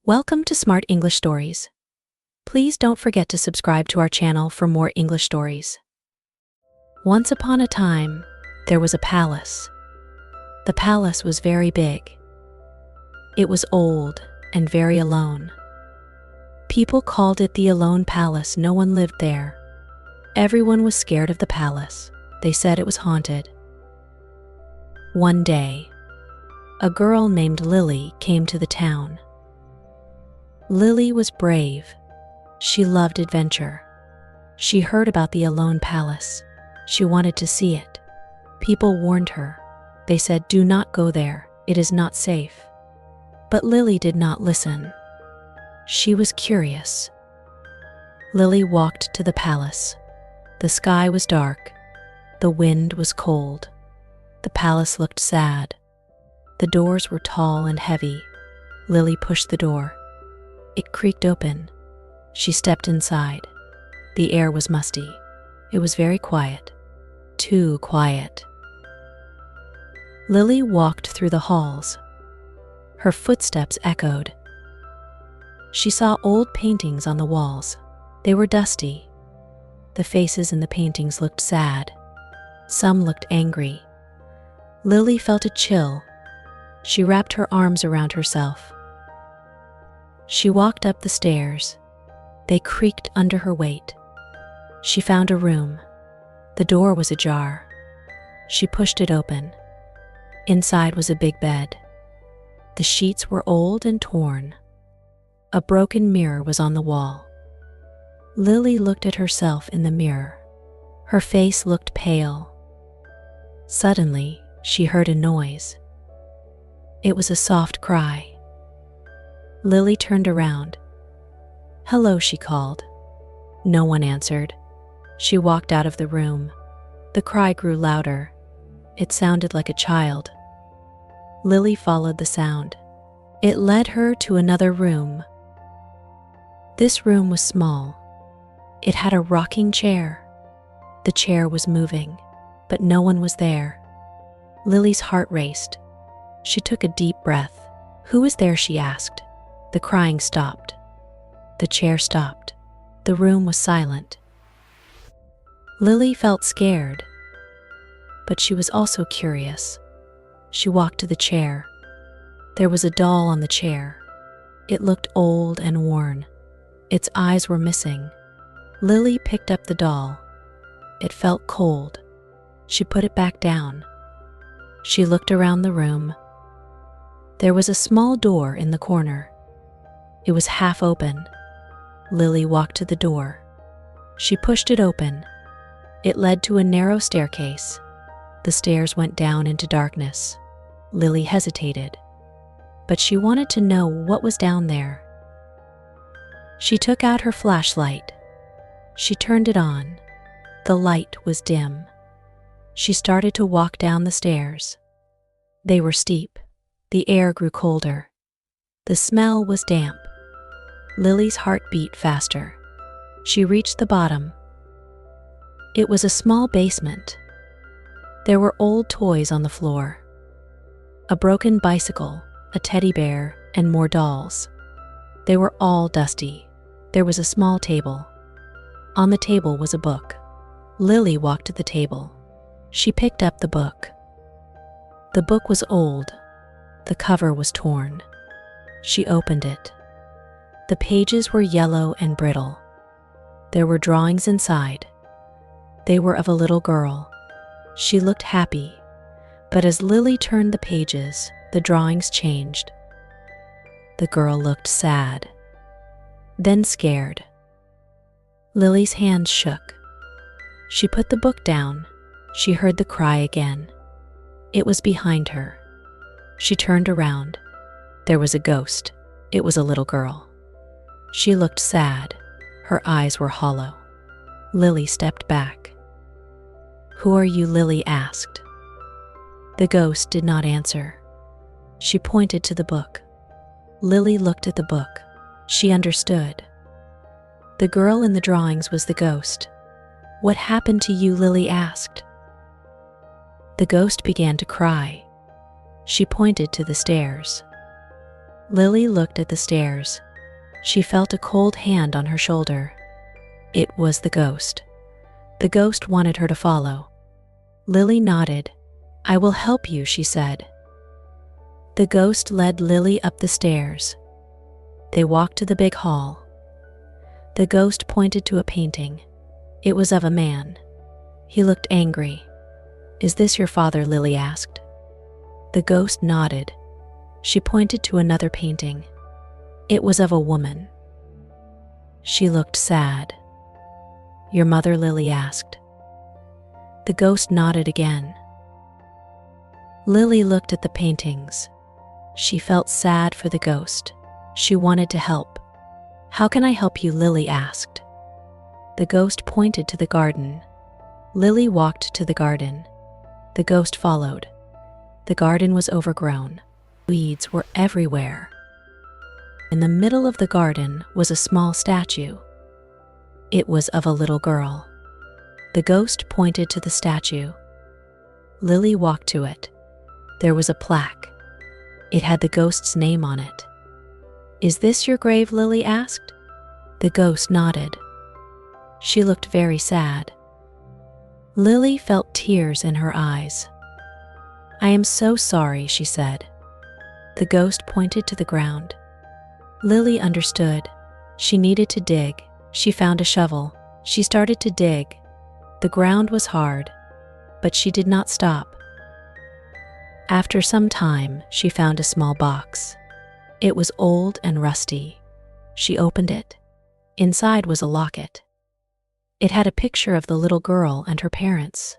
Welcome to Smart English Stories. Please don't forget to subscribe to our channel for more English stories. Once upon a time, there was a palace. The palace was very big. It was old and very alone. People called it the Alone Palace. No one lived there. Everyone was scared of the palace. They said it was haunted. One day, a girl named Lily came to the town. Lily was brave. She loved adventure. She heard about the Alone Palace. She wanted to see it. People warned her. They said, "Do not go there. It is not safe." But Lily did not listen. She was curious. Lily walked to the palace. The sky was dark. The wind was cold. The palace looked sad. The doors were tall and heavy. Lily pushed the door. It creaked open. She stepped inside. The air was musty. It was very quiet. Too quiet. Lily walked through the halls. Her footsteps echoed. She saw old paintings on the walls. They were dusty. The faces in the paintings looked sad. Some looked angry. Lily felt a chill. She wrapped her arms around herself. She walked up the stairs. They creaked under her weight. She found a room. The door was ajar. She pushed it open. Inside was a big bed. The sheets were old and torn. A broken mirror was on the wall. Lily looked at herself in the mirror. Her face looked pale. Suddenly, she heard a noise. It was a soft cry. Lily turned around. "Hello," she called. No one answered. She walked out of the room. The cry grew louder. It sounded like a child. Lily followed the sound. It led her to another room. This room was small. It had a rocking chair. The chair was moving, but no one was there. Lily's heart raced. She took a deep breath. "Who is there?" she asked. The crying stopped. The chair stopped. The room was silent. Lily felt scared, but she was also curious. She walked to the chair. There was a doll on the chair. It looked old and worn. Its eyes were missing. Lily picked up the doll. It felt cold. She put it back down. She looked around the room. There was a small door in the corner. It was half open. Lily walked to the door. She pushed it open. It led to a narrow staircase. The stairs went down into darkness. Lily hesitated, but she wanted to know what was down there. She took out her flashlight. She turned it on. The light was dim. She started to walk down the stairs. They were steep. The air grew colder. The smell was damp. Lily's heart beat faster. She reached the bottom. It was a small basement. There were old toys on the floor. A broken bicycle, a teddy bear, and more dolls. They were all dusty. There was a small table. On the table was a book. Lily walked to the table. She picked up the book. The book was old. The cover was torn. She opened it. The pages were yellow and brittle. There were drawings inside. They were of a little girl. She looked happy, but as Lily turned the pages, the drawings changed. The girl looked sad, then scared. Lily's hands shook. She put the book down. She heard the cry again. It was behind her. She turned around. There was a ghost. It was a little girl. She looked sad. Her eyes were hollow. Lily stepped back. "Who are you?" Lily asked. The ghost did not answer. She pointed to the book. Lily looked at the book. She understood. The girl in the drawings was the ghost. "What happened to you?" Lily asked. The ghost began to cry. She pointed to the stairs. Lily looked at the stairs. She felt a cold hand on her shoulder. It was the ghost. The ghost wanted her to follow. Lily nodded. "I will help you," she said. The ghost led Lily up the stairs. They walked to the big hall. The ghost pointed to a painting. It was of a man. He looked angry. "Is this your father?" Lily asked. The ghost nodded. She pointed to another painting. It was of a woman. She looked sad. "Your mother?" Lily asked. The ghost nodded again. Lily looked at the paintings. She felt sad for the ghost. She wanted to help. "How can I help you?" Lily asked. The ghost pointed to the garden. Lily walked to the garden. The ghost followed. The garden was overgrown. Weeds were everywhere. In the middle of the garden was a small statue. It was of a little girl. The ghost pointed to the statue. Lily walked to it. There was a plaque. It had the ghost's name on it. "Is this your grave?" Lily asked. The ghost nodded. She looked very sad. Lily felt tears in her eyes. "I am so sorry," she said. The ghost pointed to the ground. Lily understood. She needed to dig. She found a shovel. She started to dig. The ground was hard, but she did not stop. After some time, she found a small box. It was old and rusty. She opened it. Inside was a locket. It had a picture of the little girl and her parents.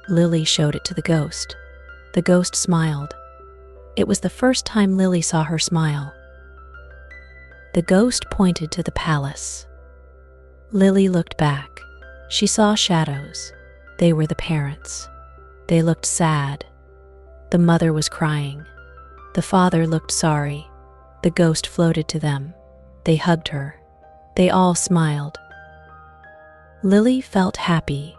Lily showed it to the ghost. The ghost smiled. It was the first time Lily saw her smile. The ghost pointed to the palace. Lily looked back. She saw shadows. They were the parents. They looked sad. The mother was crying. The father looked sorry. The ghost floated to them. They hugged her. They all smiled. Lily felt happy.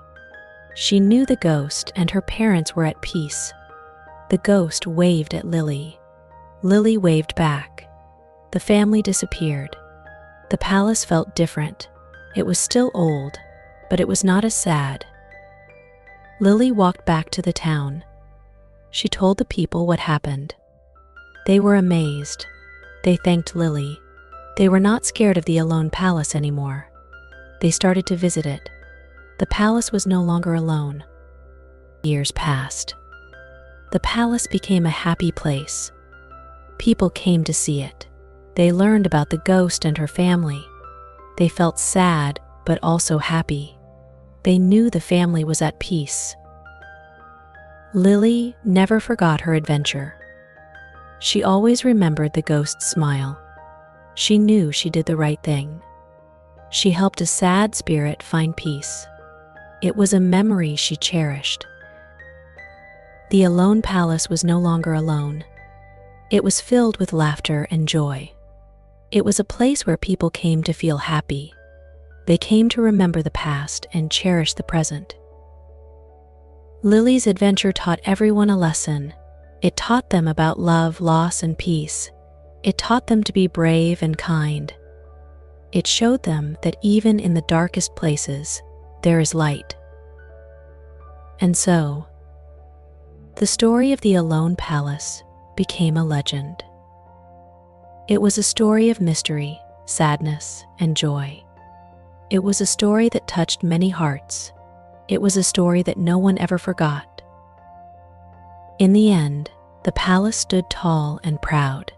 She knew the ghost and her parents were at peace. The ghost waved at Lily. Lily waved back. The family disappeared. The palace felt different. It was still old, but it was not as sad. Lily walked back to the town. She told the people what happened. They were amazed. They thanked Lily. They were not scared of the alone palace anymore. They started to visit it. The palace was no longer alone. Years passed. The palace became a happy place. People came to see it. They learned about the ghost and her family. They felt sad, but also happy. They knew the family was at peace. Lily never forgot her adventure. She always remembered the ghost's smile. She knew she did the right thing. She helped a sad spirit find peace. It was a memory she cherished. The alone palace was no longer alone. It was filled with laughter and joy. It was a place where people came to feel happy. They came to remember the past and cherish the present. Lily's adventure taught everyone a lesson. It taught them about love, loss, and peace. It taught them to be brave and kind. It showed them that even in the darkest places, there is light. And so, the story of the Alone Palace became a legend. It was a story of mystery, sadness, and joy. It was a story that touched many hearts. It was a story that no one ever forgot. In the end, the palace stood tall and proud.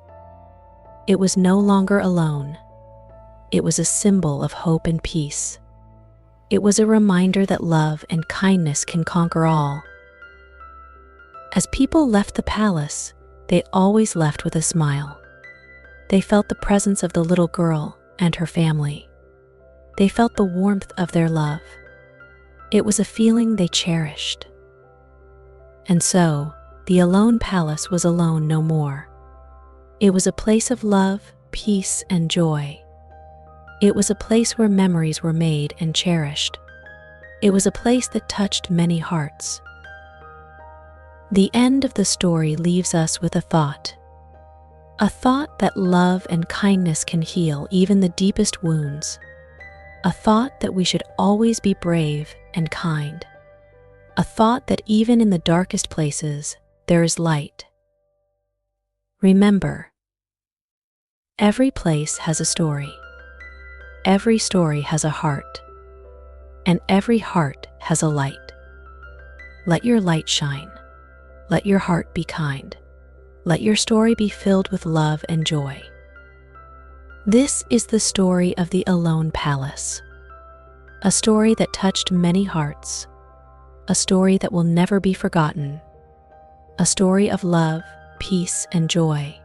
It was no longer alone. It was a symbol of hope and peace. It was a reminder that love and kindness can conquer all. As people left the palace, they always left with a smile. They felt the presence of the little girl and her family. They felt the warmth of their love. It was a feeling they cherished. And so, the Alone Palace was alone no more. It was a place of love, peace, and joy. It was a place where memories were made and cherished. It was a place that touched many hearts. The end of the story leaves us with a thought. A thought that love and kindness can heal even the deepest wounds. A thought that we should always be brave and kind. A thought that even in the darkest places, there is light. Remember, every place has a story. Every story has a heart. And every heart has a light. Let your light shine. Let your heart be kind. Let your story be filled with love and joy. This is the story of the Alone Palace. A story that touched many hearts. A story that will never be forgotten. A story of love, peace, and joy.